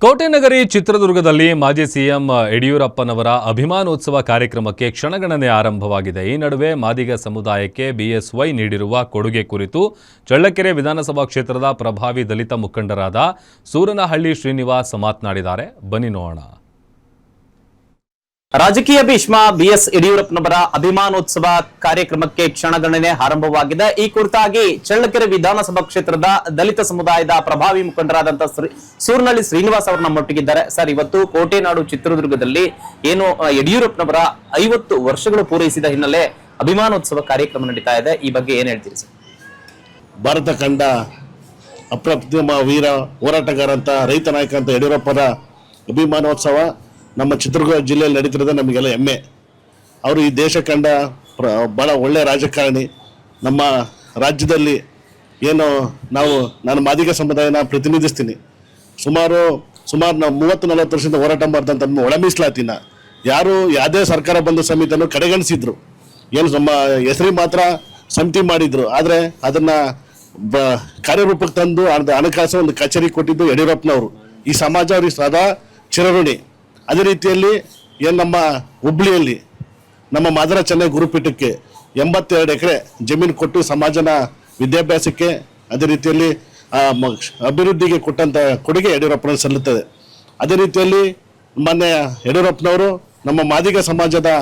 ಕೋಟೆನಗರಿ ಚಿತ್ರದುರ್ಗದಲ್ಲಿ ಮಾಜಿ ಸಿಎಂ ಯಡಿಯೂರಪ್ಪನವರ ಅಭಿಮಾನೋತ್ಸವ ಕಾರ್ಯಕ್ರಮಕ್ಕೆ ಕ್ಷಣಗಣನೆ ಆರಂಭವಾಗಿದೆ. ಈ ನಡುವೆ ಮಾದಿಗ ಸಮುದಾಯಕ್ಕೆ ಬಿಎಸ್ವೈ ನೀಡಿರುವ ಕೊಡುಗೆ ಕುರಿತು ಚಳ್ಳಕೆರೆ ವಿಧಾನಸಭಾ ಕ್ಷೇತ್ರದ ಪ್ರಭಾವಿ ದಲಿತ ಮುಖಂಡರಾದ ಸೂರನಹಳ್ಳಿ ಶ್ರೀನಿವಾಸ್ ಮಾತನಾಡಿದ್ದಾರೆ. ಬನ್ನಿ ನೋಡೋಣ. ರಾಜಕೀಯ ಭೀಷ್ಮ ಬಿಎಸ್ ಯಡಿಯೂರಪ್ಪನವರ ಅಭಿಮಾನೋತ್ಸವ ಕಾರ್ಯಕ್ರಮಕ್ಕೆ ಕ್ಷಣಗಣನೆ ಆರಂಭವಾಗಿದೆ. ಈ ಕುರಿತಾಗಿ ಚಳ್ಳಕೆರೆ ವಿಧಾನಸಭಾ ಕ್ಷೇತ್ರದ ದಲಿತ ಸಮುದಾಯದ ಪ್ರಭಾವಿ ಮುಖಂಡರಾದಂತಹ ಸೂರನಹಳ್ಳಿ ಶ್ರೀನಿವಾಸ್ ಅವರು ನಮ್ಮೊಟ್ಟಿಗಿದ್ದಾರೆ. ಸರ್, ಇವತ್ತು ಕೋಟೆನಾಡು ಚಿತ್ರದುರ್ಗದಲ್ಲಿ ಏನು ಯಡಿಯೂರಪ್ಪನವರ 50 ವರ್ಷಗಳು ಪೂರೈಸಿದ ಹಿನ್ನೆಲೆ ಅಭಿಮಾನೋತ್ಸವ ಕಾರ್ಯಕ್ರಮ ನಡೀತಾ ಇದೆ. ಈ ಬಗ್ಗೆ ಏನ್ ಹೇಳ್ತೀರಿ ಸರ್? ಭಾರತ ಕಂಡ ಅಪ್ರತಿಮ ವೀರ ಹೋರಾಟಗಾರ ಅಂತ ರೈತ ನಾಯಕ ಅಂತ ಯಡಿಯೂರಪ್ಪರ ಅಭಿಮಾನೋತ್ಸವ ನಮ್ಮ ಚಿತ್ರದುರ್ಗ ಜಿಲ್ಲೆಯಲ್ಲಿ ನಡೀತಿರೋದು ನಮಗೆಲ್ಲ ಹೆಮ್ಮೆ. ಅವರು ಈ ದೇಶ ಕಂಡ ಭಾಳ ಒಳ್ಳೆಯ ರಾಜಕಾರಣಿ. ನಮ್ಮ ರಾಜ್ಯದಲ್ಲಿ ಏನು ನಾನು ಮಾದಿಗ ಸಮುದಾಯನ ಪ್ರತಿನಿಧಿಸ್ತೀನಿ. ಸುಮಾರು ನಾವು 30-40 ವರ್ಷದಿಂದ ಹೋರಾಟ ಮಾಡ್ದಂತ ಒಳ ಮೀಸಲಾತಿನ ಯಾರು ಯಾವುದೇ ಸರ್ಕಾರ ಬಂದ ಸಮಿತಿಯನ್ನು ಕಡೆಗಣಿಸಿದ್ರು. ಏನು ನಮ್ಮ ಹೆಸರಿಗೆ ಮಾತ್ರ ಸಮಿತಿ ಮಾಡಿದ್ರು, ಆದರೆ ಅದನ್ನು ಕಾರ್ಯರೂಪಕ್ಕೆ ತಂದು ಹಣಕಾಸು ಒಂದು ಕಚೇರಿ ಕೊಟ್ಟಿದ್ದು ಯಡಿಯೂರಪ್ಪನವರು. ಈ ಸಮಾಜ ಅವ್ರಿಗೆ ಸದಾ ಚಿರಋಣಿ. ಅದೇ ರೀತಿಯಲ್ಲಿ ಏನು ನಮ್ಮ ಹುಬ್ಳಿಯಲ್ಲಿ ನಮ್ಮ ಮಾದರ ಚೆನ್ನೈ ಗುರುಪೀಠಕ್ಕೆ 82 ಎಕರೆ ಜಮೀನು ಕೊಟ್ಟು ಸಮಾಜನ ವಿದ್ಯಾಭ್ಯಾಸಕ್ಕೆ ಅದೇ ರೀತಿಯಲ್ಲಿ ಅಭಿವೃದ್ಧಿಗೆ ಕೊಟ್ಟಂಥ ಕೊಡುಗೆ ಯಡಿಯೂರಪ್ಪನ ಸಲ್ಲುತ್ತದೆ. ಅದೇ ರೀತಿಯಲ್ಲಿ ಮೊನ್ನೆ ಯಡಿಯೂರಪ್ಪನವರು ನಮ್ಮ ಮಾದಿಗ ಸಮಾಜದ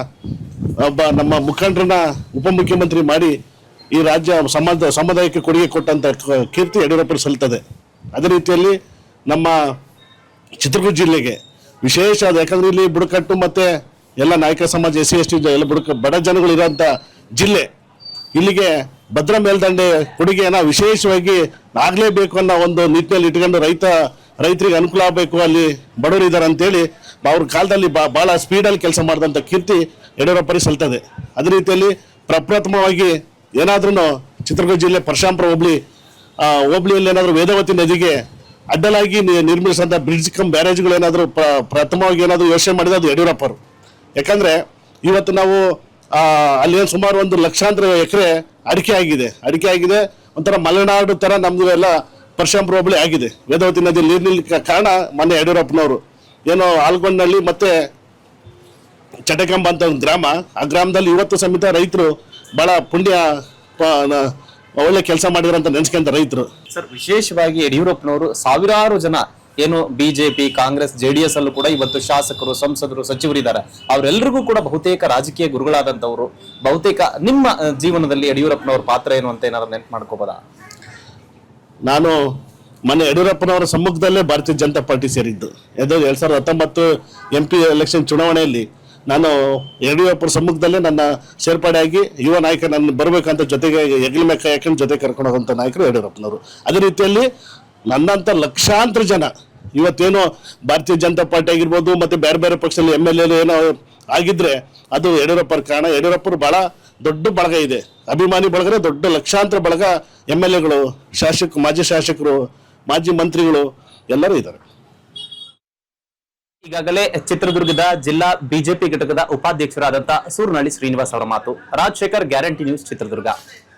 ನಮ್ಮ ಮುಖಂಡರನ್ನ ಉಪಮುಖ್ಯಮಂತ್ರಿ ಮಾಡಿ ಈ ರಾಜ್ಯ ಸಮುದಾಯಕ್ಕೆ ಕೊಡುಗೆ ಕೊಟ್ಟಂಥ ಕೀರ್ತಿ ಯಡಿಯೂರಪ್ಪನ ಸಲ್ಲುತ್ತದೆ. ಅದೇ ರೀತಿಯಲ್ಲಿ ನಮ್ಮ ಚಿತ್ರದುರ್ಗ ಜಿಲ್ಲೆಗೆ ವಿಶೇಷ ಅದು. ಯಾಕಂದ್ರೆ ಇಲ್ಲಿ ಬುಡಕಟ್ಟು ಮತ್ತೆ ಎಲ್ಲ ನಾಯಕ ಸಮಾಜ SC ST ಎಲ್ಲ ಬಡ ಜನಗಳು ಇರೋಂಥ ಜಿಲ್ಲೆ. ಇಲ್ಲಿಗೆ ಭದ್ರಾ ಮೇಲ್ದಂಡೆ ಕೊಡುಗೆಯನ್ನ ವಿಶೇಷವಾಗಿ ಆಗಲೇಬೇಕು ಅನ್ನೋ ಒಂದು ನಿಟ್ಟಿನಲ್ಲಿ ಇಟ್ಕೊಂಡು ರೈತರಿಗೆ ಅನುಕೂಲ ಆಗಬೇಕು, ಅಲ್ಲಿ ಬಡವರು ಇದ್ದಾರೆ ಅಂತೇಳಿ ಅವ್ರ ಕಾಲದಲ್ಲಿ ಭಾಳ ಸ್ಪೀಡಲ್ಲಿ ಕೆಲಸ ಮಾಡಿದಂಥ ಕೀರ್ತಿ ಯಡಿಯೂರಪ್ಪರಿಗೆ ಸಲ್ತದೆ. ಅದೇ ರೀತಿಯಲ್ಲಿ ಪ್ರಪ್ರಥಮವಾಗಿ ಏನಾದ್ರೂ ಚಿತ್ರದುರ್ಗ ಜಿಲ್ಲೆ ಪರಶಾಂಪುರ ಹೋಬಳಿಯಲ್ಲಿ ಏನಾದರೂ ವೇದವತಿ ನದಿಗೆ ಅಡ್ಡಲಾಗಿ ನಿರ್ಮಿಸಿದಂಥ ಬ್ರಿಡ್ಜ್ ಬ್ಯಾರೇಜ್ಗಳು ಏನಾದರೂ ಪ್ರಥಮವಾಗಿ ಏನಾದರೂ ಯೋಚನೆ ಮಾಡಿದ್ರೆ ಅದು ಯಡಿಯೂರಪ್ಪರು. ಯಾಕಂದರೆ ಇವತ್ತು ನಾವು ಅಲ್ಲಿ ಸುಮಾರು 1 ಲಕ್ಷಾಂತರ ಎಕರೆ ಅಡಿಕೆ ಆಗಿದೆ. ಒಂಥರ ಮಲೆನಾಡು ಥರ ನಮ್ಮದು ಎಲ್ಲ ಪರಶಾಂಪುರ ಹೋಬಳಿ ಆಗಿದೆ. ವೇದವತಿ ನದಿ ನೀರು ನಿಲ್ಲಕ್ಕೆ ಕಾರಣ ಮೊನ್ನೆ ಯಡಿಯೂರಪ್ಪನವರು. ಏನೋ ಆಲ್ಗೊಂಡ್ನಲ್ಲಿ ಮತ್ತೆ ಚಟಕಂಬ ಅಂತ ಒಂದು ಗ್ರಾಮ, ಆ ಗ್ರಾಮದಲ್ಲಿ ಇವತ್ತು ಸಮೇತ ರೈತರು ಭಾಳ ಒಳ್ಳೆ ಕೆಲಸ ಮಾಡಿದ್ರು ಅಂತ ನೆನೆಸ್ಕೊಂತ ರೈತರು. ಸರ್, ವಿಶೇಷವಾಗಿ ಯಡಿಯೂರಪ್ಪನವರು ಸಾವಿರಾರು ಜನ ಏನು ಬಿಜೆಪಿ, ಕಾಂಗ್ರೆಸ್, JDS ಅಲ್ಲೂ ಕೂಡ ಇವತ್ತು ಶಾಸಕರು, ಸಂಸದರು, ಸಚಿವರಿದ್ದಾರೆ. ಅವರೆಲ್ಲರಿಗೂ ಕೂಡ ಬಹುತೇಕ ರಾಜಕೀಯ ಗುರುಗಳಾದಂಥವ್ರು. ಬಹುತೇಕ ನಿಮ್ಮ ಜೀವನದಲ್ಲಿ ಯಡಿಯೂರಪ್ಪನವ್ರ ಪಾತ್ರ ಏನು ಅಂತ ಏನಾದ್ರು ನೆನಪು ಮಾಡ್ಕೋಬೋದಾ? ನಾನು ಮೊನ್ನೆ ಯಡಿಯೂರಪ್ಪನವರ ಸಮ್ಮುಖದಲ್ಲೇ ಭಾರತೀಯ ಜನತಾ ಪಾರ್ಟಿ ಸೇರಿದ್ದು. 2019 MP ಎಲೆಕ್ಷನ್ ಚುನಾವಣೆಯಲ್ಲಿ ನಾನು ಯಡಿಯೂರಪ್ಪರ ಸಮ್ಮುಖದಲ್ಲೇ ನನ್ನ ಸೇರ್ಪಡೆಯಾಗಿ ಯುವ ನಾಯಕ ನನ್ನ ಬರಬೇಕಂತ ಜೊತೆಗೆ ಹೆಗಲ ಮೇಲೆ ಕೈ ಹಾಕೊಂಡು ಜೊತೆ ಕರ್ಕೊಂಡು ಹೋಗುವಂಥ ನಾಯಕರು ಯಡಿಯೂರಪ್ಪನವರು. ಅದೇ ರೀತಿಯಲ್ಲಿ ನನ್ನಂಥ ಲಕ್ಷಾಂತರ ಜನ ಇವತ್ತೇನೋ ಭಾರತೀಯ ಜನತಾ ಪಾರ್ಟಿ ಆಗಿರ್ಬೋದು ಮತ್ತು ಬೇರೆ ಪಕ್ಷದಲ್ಲಿ MLA ಏನೋ ಆಗಿದ್ರೆ ಅದು ಯಡಿಯೂರಪ್ಪರ ಕಾರಣ. ಯಡಿಯೂರಪ್ಪರು ಭಾಳ ದೊಡ್ಡ ಬಳಗ ಇದೆ, ಅಭಿಮಾನಿ ಬಳಗನೇ ದೊಡ್ಡ ಲಕ್ಷಾಂತರ ಬಳಗ. MLAಗಳು, ಮಾಜಿ ಶಾಸಕರು, ಮಾಜಿ ಮಂತ್ರಿಗಳು ಎಲ್ಲರೂ ಇದ್ದಾರೆ. ಈಗಾಗಲೇ ಚಿತ್ರದುರ್ಗದ ಜಿಲ್ಲಾ ಬಿಜೆಪಿ ಘಟಕದ ಉಪಾಧ್ಯಕ್ಷರಾದಂತಹ ಸೂರನಹಳ್ಳಿ ಶ್ರೀನಿವಾಸ್ ಅವರ ಮಾತು. Rajashekhar, Guarantee News, Chitradurga.